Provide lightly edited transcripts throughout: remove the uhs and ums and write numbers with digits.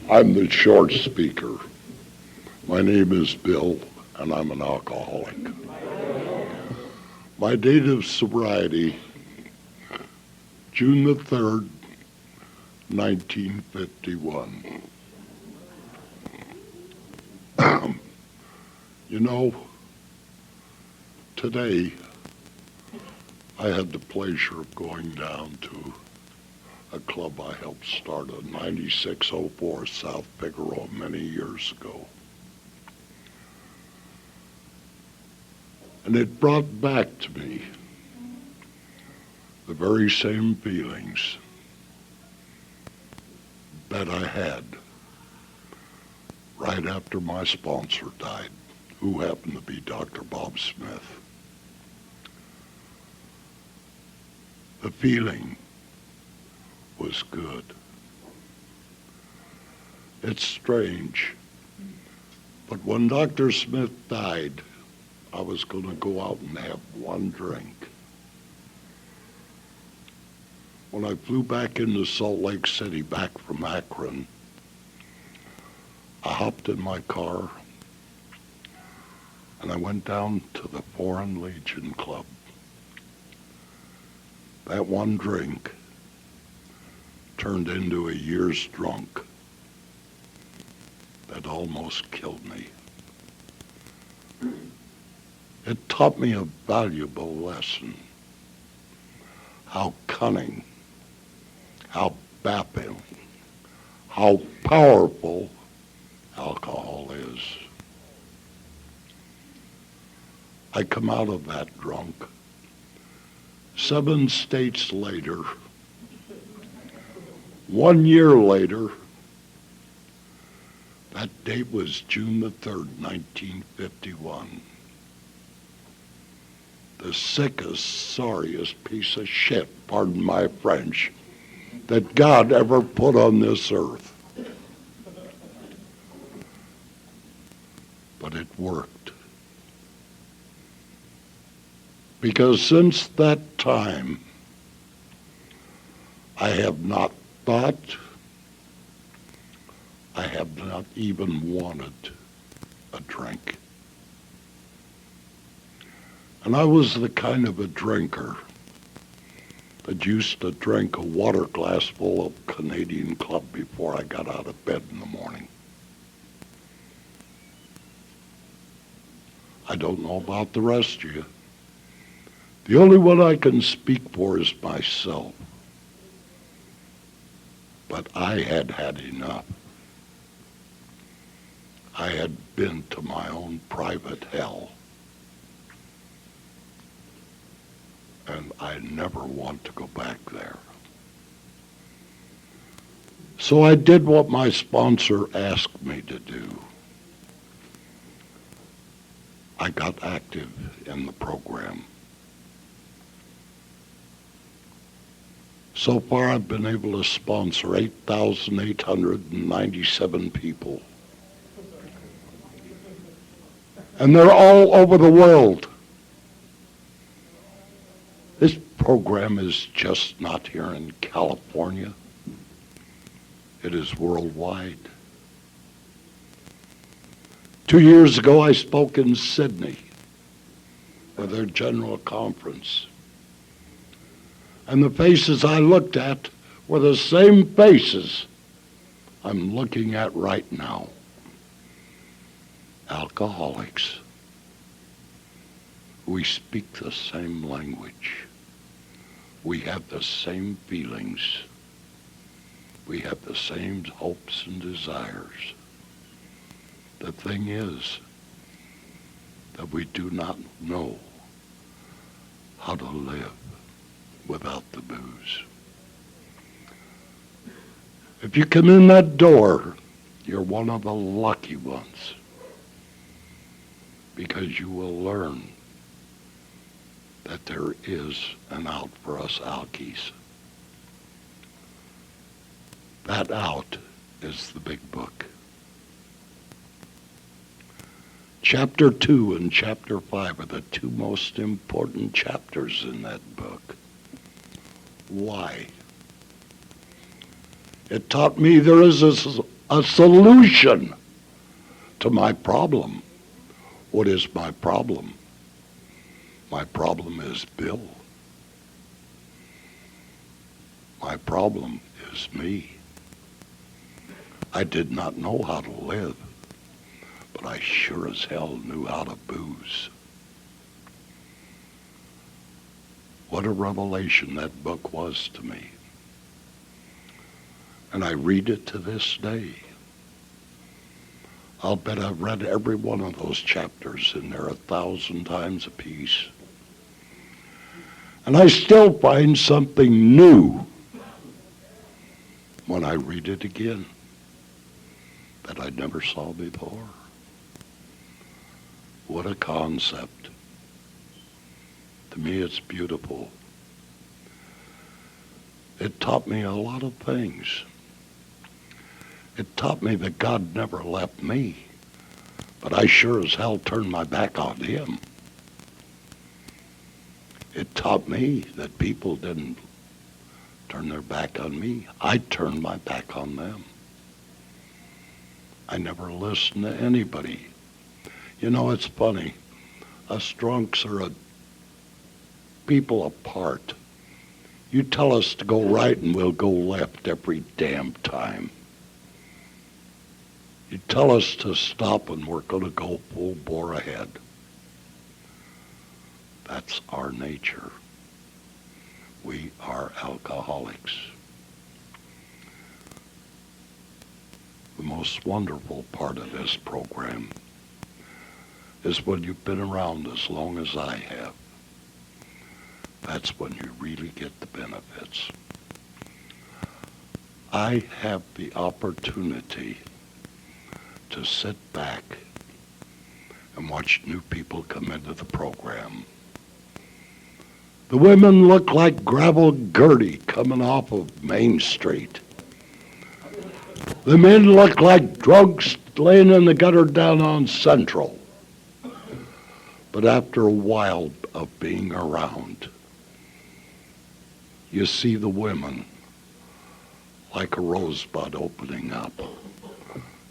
I'm the short speaker. My name is Bill, and I'm an alcoholic. My date of sobriety, June the 3rd, 1951. You know, today I had the pleasure of going down to a club I helped start on 9604 South Figueroa many years ago. And it brought back to me the very same feelings that I had right after my sponsor died, who happened to be Dr. Bob Smith. The feeling was good. It's strange, but when Dr. Smith died, I was going to go out and have one drink. When I flew back into Salt Lake City, back from Akron, I hopped in my car and I went down to the Foreign Legion Club. That one drink turned into a year's drunk that almost killed me. It taught me a valuable lesson. How cunning, how baffling, how powerful alcohol is. I come out of that drunk. 7 states later, 1 year later, that date was June the 3rd, 1951. The sickest, sorriest piece of shit, pardon my French, that God ever put on this earth. But it worked. Because since that time, I have not thought, I have not even wanted a drink. And I was the kind of a drinker that used to drink a water glass full of Canadian Club before I got out of bed in the morning. I don't know about the rest of you. The only one I can speak for is myself. But I had had enough. I had been to my own private hell. And I never want to go back there. So I did what my sponsor asked me to do. I got active in the program. So far, I've been able to sponsor 8,897 people. And they're all over the world. This program is just not here in California. It is worldwide. 2 years ago, I spoke in Sydney for their general conference. And the faces I looked at were the same faces I'm looking at right now. Alcoholics. We speak the same language. We have the same feelings. We have the same hopes and desires. The thing is that we do not know how to live without the booze. If you come in that door, you're one of the lucky ones, because you will learn that there is an out for us alkies. That out is the big book. Chapter 2 and Chapter 5 are the two most important chapters in that book. Why? It taught me there is a solution to my problem. What is my problem? My problem is Bill. My problem is me. I did not know how to live, but I sure as hell knew how to booze. What a revelation that book was to me. And I read it to this day. I'll bet I've read every one of those chapters in there 1,000 times apiece. And I still find something new when I read it again that I never saw before. What a concept. To me, it's beautiful. It taught me a lot of things. It taught me that God never left me, but I sure as hell turned my back on him. It taught me that people didn't turn their back on me. I turned my back on them. I never listened to anybody. You know, it's funny. Us drunks are a people apart. You tell us to go right and we'll go left every damn time. You tell us to stop and we're going to go full bore ahead. That's our nature. We are alcoholics. The most wonderful part of this program is when you've been around as long as I have. That's when you really get the benefits. I have the opportunity to sit back and watch new people come into the program. The women look like gravel Gertie coming off of Main Street. The men look like drunks laying in the gutter down on Central. But after a while of being around, you see the women like a rosebud opening up.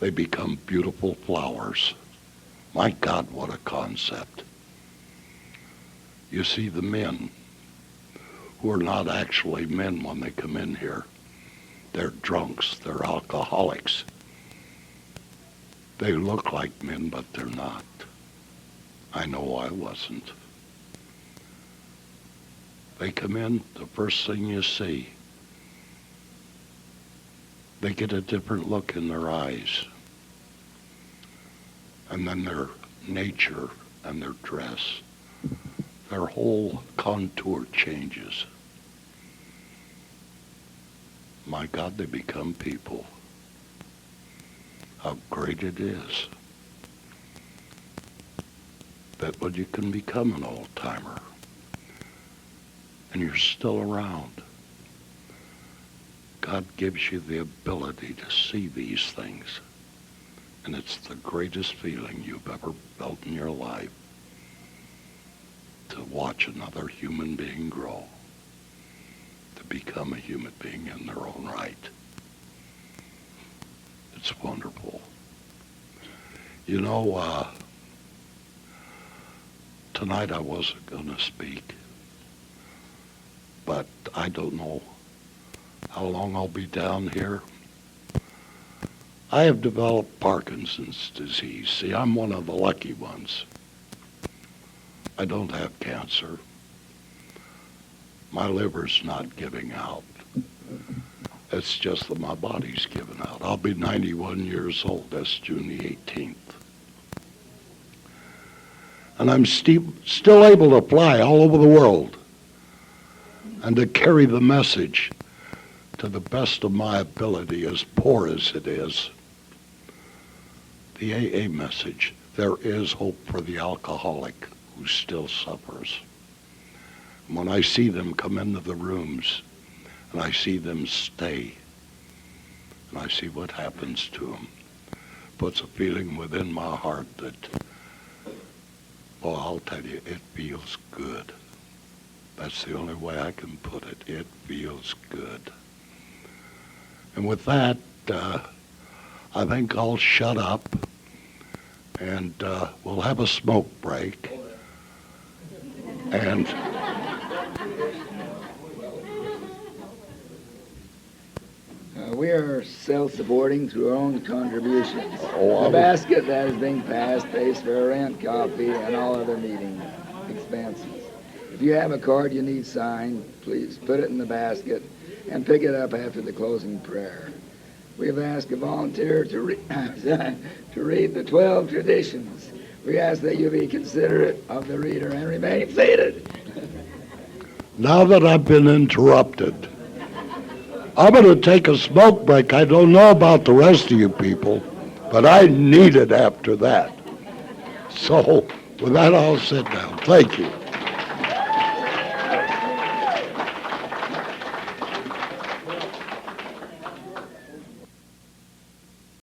They become beautiful flowers. My God, what a concept. You see the men who are not actually men when they come in here. They're drunks, they're alcoholics. They look like men, but they're not. I know I wasn't. They come in, the first thing you see, they get a different look in their eyes. And then their nature and their dress, their whole contour changes. My God, they become people. How great it is that when you can become an old-timer and you're still around, God gives you the ability to see these things. And it's the greatest feeling you've ever felt in your life to watch another human being grow, to become a human being in their own right. It's wonderful. You know, tonight I wasn't going to speak, but I don't know how long I'll be down here. I have developed Parkinson's disease. See, I'm one of the lucky ones. I don't have cancer. My liver's not giving out. It's just that my body's giving out. I'll be 91 years old. That's June the 18th. And I'm still able to fly all over the world and to carry the message to the best of my ability, as poor as it is. The AA message, there is hope for the alcoholic who still suffers. And when I see them come into the rooms and I see them stay and I see what happens to them, puts a feeling within my heart that, well, I'll tell you, it feels good. That's the only way I can put it. It feels good. And with that, I think I'll shut up, and we'll have a smoke break. And we are self-supporting through our own contributions. Oh, The basket that is being passed pays for our rent, coffee, and all other meeting expenses. If you have a card you need signed, please put it in the basket and pick it up after the closing prayer. We have asked a volunteer to read the 12 traditions. We ask that you be considerate of the reader and remain seated. now that I've been interrupted, I'm going to take a smoke break. I don't know about the rest of you people, but I need it after that. So with that, I'll sit down. Thank you.